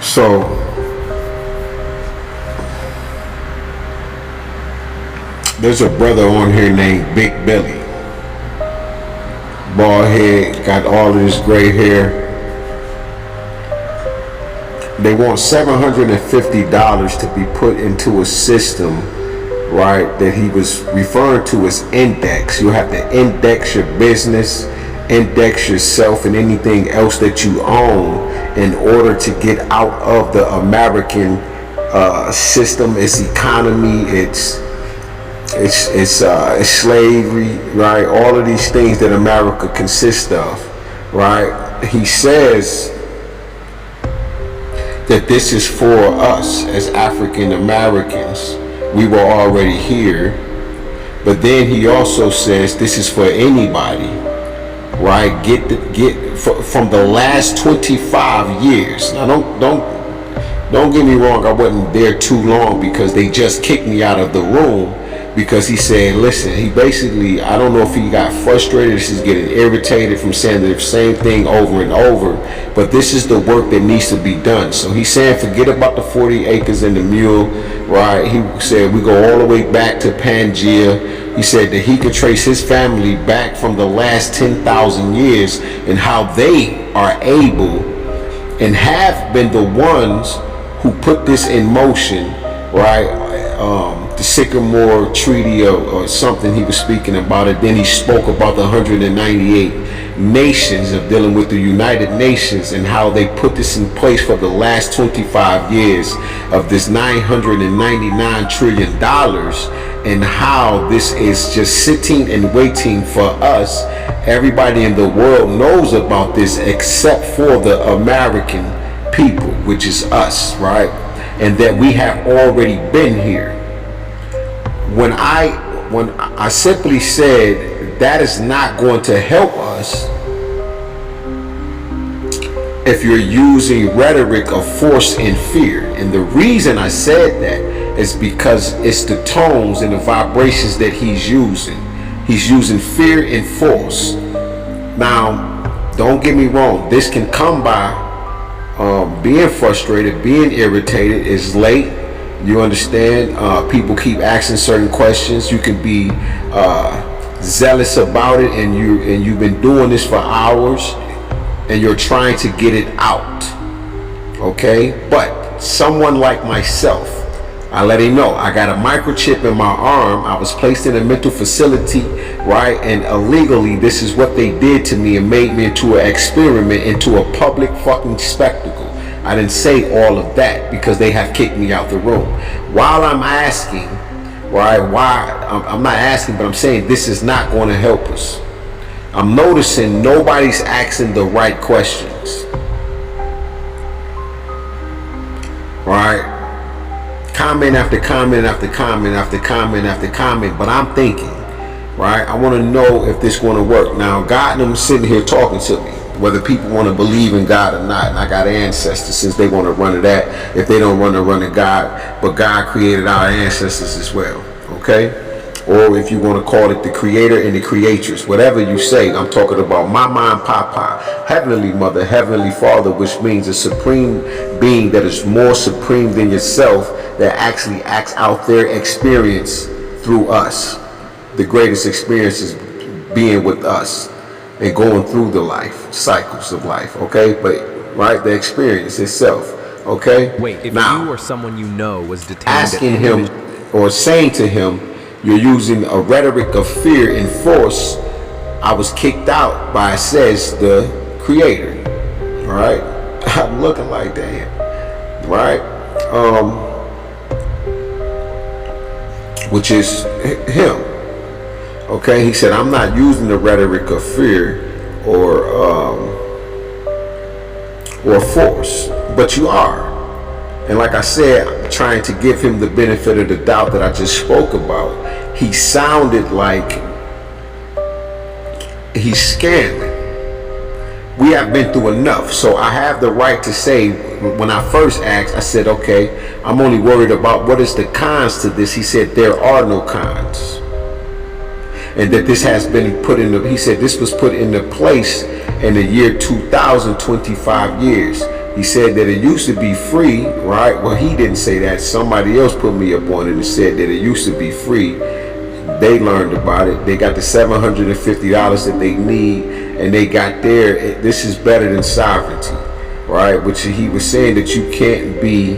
So there's a brother on here named Big Billy. Bald head, got all of this gray hair. They want $750 to be put into a system, right, that he was referring to as index. You have to index your business, index yourself, and anything else that you own in order to get out of the American system, its economy, its slavery, right? All of these things that America consists of, right? He says that this is for us as African Americans. We were already here, but then he also says this is for anybody, right? From the last 25 years. Now don't get me wrong, I wasn't there too long because they just kicked me out of the room. Because he said, listen, he basically, I don't know if he got frustrated, this is getting irritated from saying the same thing over and over, but this is the work that needs to be done. So he's saying, forget about the 40 acres and the mule, right? He said, we go all the way back to Pangea. He said that he could trace his family back from the last 10,000 years and how they are able and have been the ones who put this in motion, right? The Sycamore Treaty or something he was speaking about it. Then he spoke about the 198 nations of dealing with the United Nations and how they put this in place for the last 25 years of this $999 trillion and how this is just sitting and waiting for us. Everybody in the world knows about this except for the American people, which is us, right? And that we have already been here. When I simply said that is not going to help us if you're using rhetoric of force and fear. And the reason I said that is because it's the tones and the vibrations that he's using. He's using fear and force. Now, don't get me wrong, this can come by being frustrated, being irritated. It's late. You understand? People keep asking certain questions. You can be zealous about it, and you've been doing this for hours, and you're trying to get it out. Okay? But someone like myself, I let him know I got a microchip in my arm. I was placed in a mental facility, right? And illegally, this is what they did to me and made me into an experiment, into a public fucking spectacle. I didn't say all of that because they have kicked me out the room. While I'm asking, right, I'm not asking, but I'm saying this is not going to help us. I'm noticing nobody's asking the right questions. Right? Comment after comment after comment after comment after comment, but I'm thinking, right, I want to know if this is going to work. Now, God and them sitting here talking to me. Whether people want to believe in God or not, and I got ancestors since they want to run to that. If they don't run to God, but God created our ancestors as well, okay? Or if you want to call it the creator and the creatress, whatever you say, I'm talking about Mama and Papa, Heavenly Mother, Heavenly Father, which means a supreme being that is more supreme than yourself, that actually acts out their experience through us. The greatest experience is being with us and going through the life cycles of life, okay? But right, the experience itself, okay? Wait, if now, you or someone you know was detained, asking him or saying to him, you're using a rhetoric of fear and force, I was kicked out by, says the creator, right? I'm looking like that, right? Which is him. Okay, he said, I'm not using the rhetoric of fear or force, but you are. And like I said, I'm trying to give him the benefit of the doubt that I just spoke about. He sounded like he's scamming. We have been through enough, so I have the right to say, when I first asked, I said, okay, I'm only worried about what is the cons to this. He said, there are no cons. And that this has been put in he said this was put into place in the year 2025 years. He said that it used to be free, right? Well, he didn't say that. Somebody else put me up on it and said that it used to be free. They learned about it. They got the $750 that they need, and they got there. This is better than sovereignty, right? Which he was saying that you can't be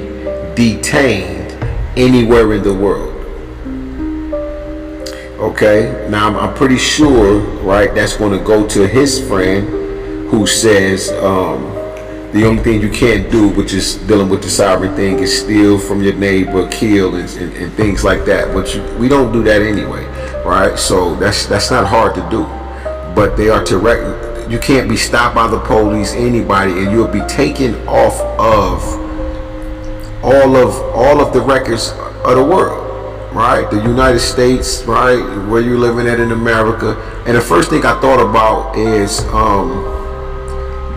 detained anywhere in the world. Okay, now I'm pretty sure, right, that's going to go to his friend who says the only thing you can't do, which is dealing with the sovereign thing, is steal from your neighbor, kill, and things like that. But we don't do that anyway, right? So that's not hard to do. But they are to you can't be stopped by the police, anybody, and you'll be taken off of all of the records of the world. Right, the United States, right, where you're living at in America. And the first thing I thought about is,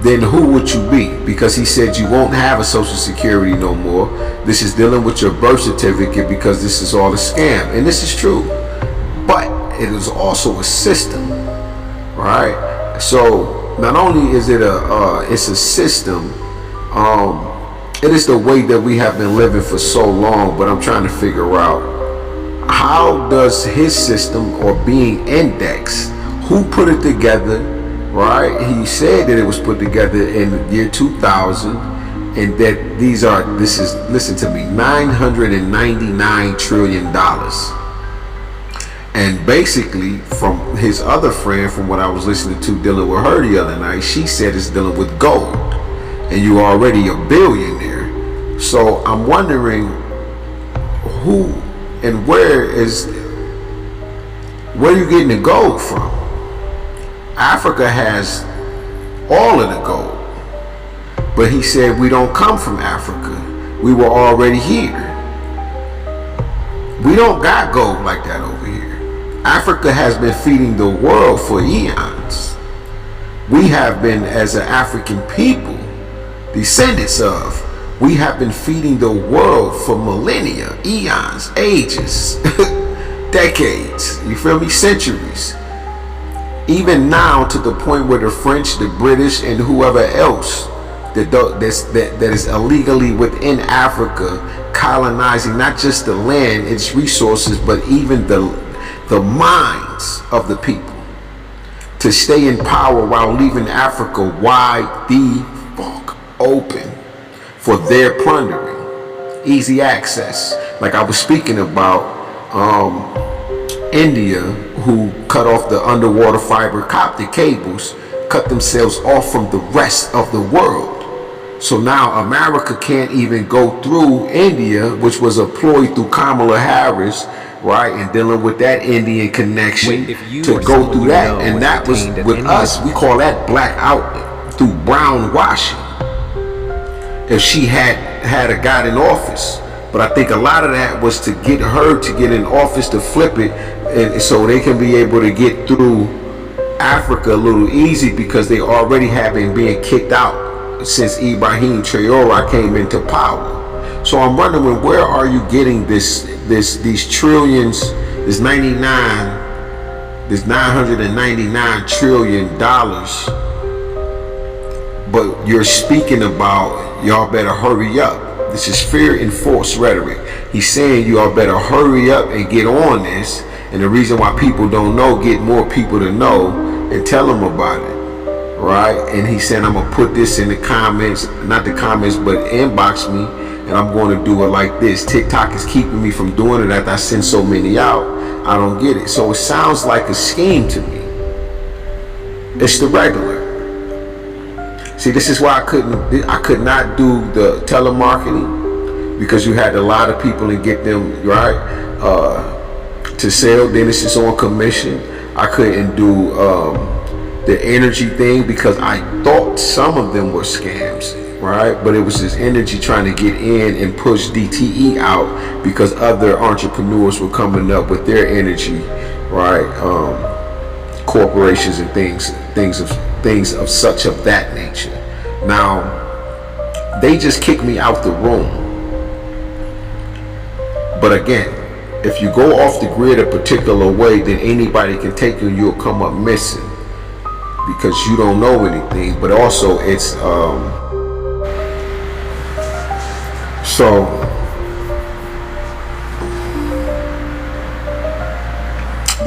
then who would you be? Because he said you won't have a Social Security no more. This is dealing with your birth certificate, because this is all a scam. And this is true. But it is also a system, right? So not only is it it's a system, it is the way that we have been living for so long. But I'm trying to figure out, how does his system, or being indexed, who put it together, right? He said that it was put together in the year 2000, and that this is, listen to me, $999 trillion. And basically, from his other friend, from what I was listening to dealing with her the other night, she said it's dealing with gold, and you're already a billionaire. So I'm wondering who and where are you getting the gold from? Africa has all of the gold, but he said we don't come from Africa. We were already here. We don't got gold like that over here. Africa has been feeding the world for eons. We have been, as an African people, descendants of, we have been feeding the world for millennia, eons, ages, decades, you feel me, centuries. Even now, to the point where the French, the British, and whoever else that is illegally within Africa, colonizing not just the land, its resources, but even the minds of the people, to stay in power while leaving Africa wide the fuck open for their plundering, easy access. Like I was speaking about India, who cut off the underwater fiber optic cables, cut themselves off from the rest of the world. So now America can't even go through India, which was a ploy through Kamala Harris, right, and dealing with that Indian connection, to go through that. And that was with us, we call that black out through brown washing, if she had a got in office. But I think a lot of that was to get her to get in office, to flip it, and so they can be able to get through Africa a little easy, because they already have been being kicked out since Ibrahim Traore came into power. So I'm wondering, where are you getting these trillions, this $999 trillion dollars? But you're speaking about, y'all better hurry up. This is fear enforced rhetoric. He's saying you all better hurry up and get on this. And the reason why people don't know, get more people to know and tell them about it. Right? And he said, I'm going to put this in the comments, not the comments, but inbox me, and I'm going to do it like this. TikTok is keeping me from doing it after I send so many out. I don't get it. So it sounds like a scheme to me. It's the regular. See, this is why I could not do the telemarketing, because you had a lot of people and get them, right, to sell. Then it's just on commission. I couldn't do the energy thing, because I thought some of them were scams, right? But it was this energy trying to get in and push DTE out, because other entrepreneurs were coming up with their energy, right? Corporations and things of such of that nature. Now, they just kicked me out the room. But again, if you go off the grid a particular way, then anybody can take you and you'll come up missing, because you don't know anything. But also, it's So